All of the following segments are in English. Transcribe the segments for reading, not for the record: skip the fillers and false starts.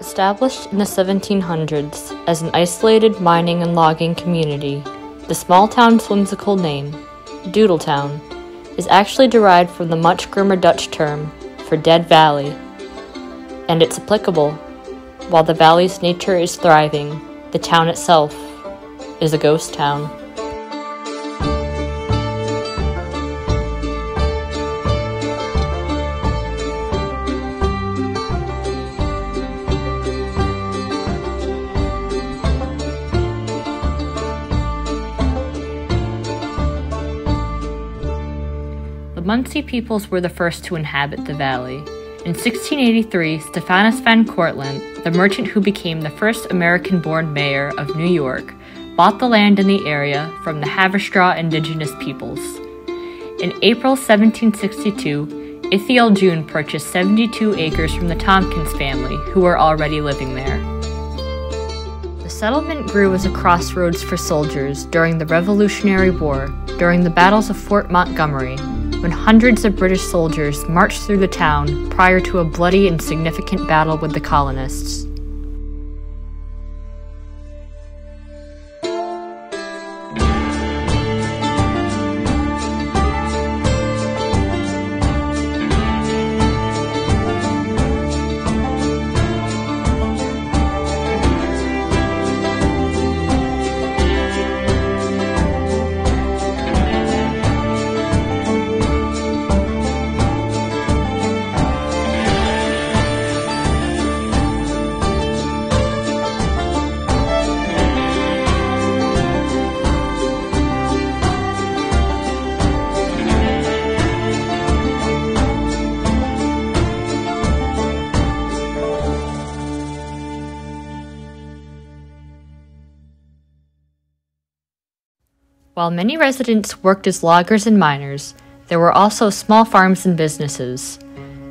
Established in the 1700s as an isolated mining and logging community, the small town's whimsical name, Doodletown, is actually derived from the much grimmer Dutch term for dead valley, and it's applicable. While the valley's nature is thriving, the town itself is a ghost town. The Munsee peoples were the first to inhabit the valley. In 1683, Stephanus van Cortlandt, the merchant who became the first American-born mayor of New York, bought the land in the area from the Haverstraw indigenous peoples. In April 1762, Ithiel June purchased 72 acres from the Tompkins family, who were already living there. The settlement grew as a crossroads for soldiers during the Revolutionary War, during the battles of Fort Montgomery, when hundreds of British soldiers marched through the town prior to a bloody and significant battle with the colonists. While many residents worked as loggers and miners, there were also small farms and businesses.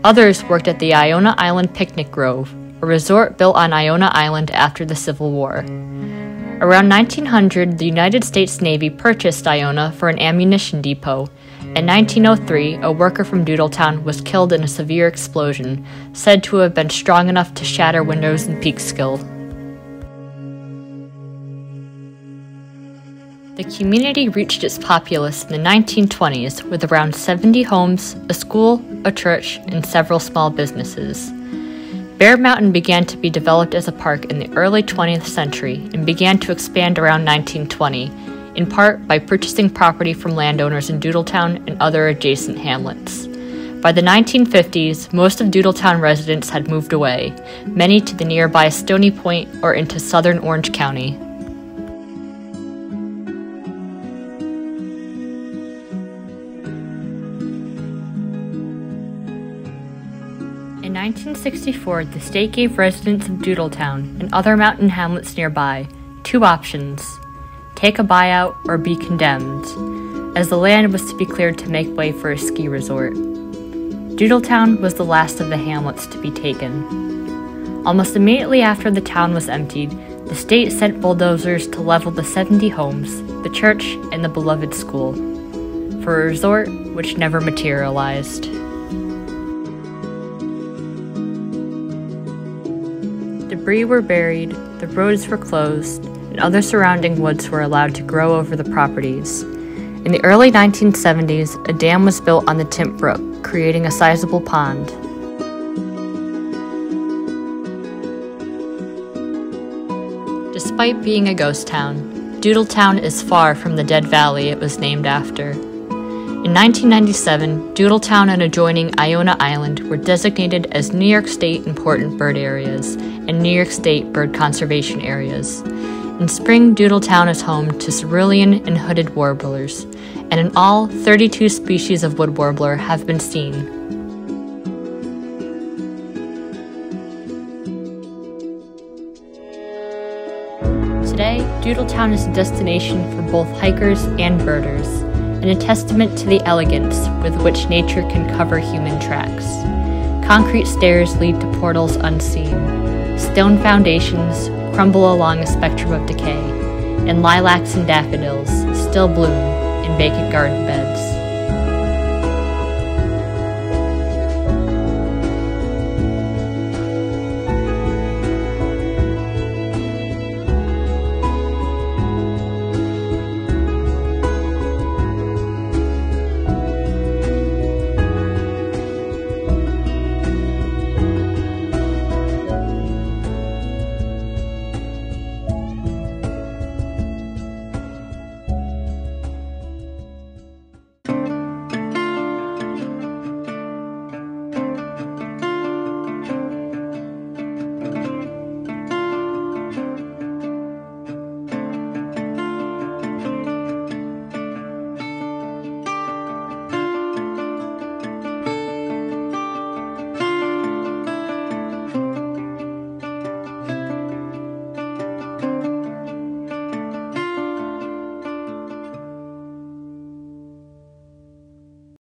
Others worked at the Iona Island Picnic Grove, a resort built on Iona Island after the Civil War. Around 1900, the United States Navy purchased Iona for an ammunition depot. In 1903, a worker from Doodletown was killed in a severe explosion, said to have been strong enough to shatter windows in Peekskill. The community reached its populace in the 1920s with around 70 homes, a school, a church, and several small businesses. Bear Mountain began to be developed as a park in the early 20th century and began to expand around 1920, in part by purchasing property from landowners in Doodletown and other adjacent hamlets. By the 1950s, most of Doodletown residents had moved away, many to the nearby Stony Point or into southern Orange County. In 1964, the state gave residents of Doodletown and other mountain hamlets nearby two options: take a buyout or be condemned, as the land was to be cleared to make way for a ski resort. Doodletown was the last of the hamlets to be taken. Almost immediately after the town was emptied, the state sent bulldozers to level the 70 homes, the church, and the beloved school, for a resort which never materialized. Debris were buried, the roads were closed, and other surrounding woods were allowed to grow over the properties. In the early 1970s, a dam was built on the Timp Brook, creating a sizable pond. Despite being a ghost town, Doodletown is far from the dead valley it was named after. In 1997, Doodletown and adjoining Iona Island were designated as New York State Important Bird Areas and New York State Bird Conservation Areas. In spring, Doodletown is home to cerulean and hooded warblers, and in all, 32 species of wood warbler have been seen. Today, Doodletown is a destination for both hikers and birders, and a testament to the elegance with which nature can cover human tracks. Concrete stairs lead to portals unseen. Stone foundations crumble along a spectrum of decay, and lilacs and daffodils still bloom in vacant garden beds.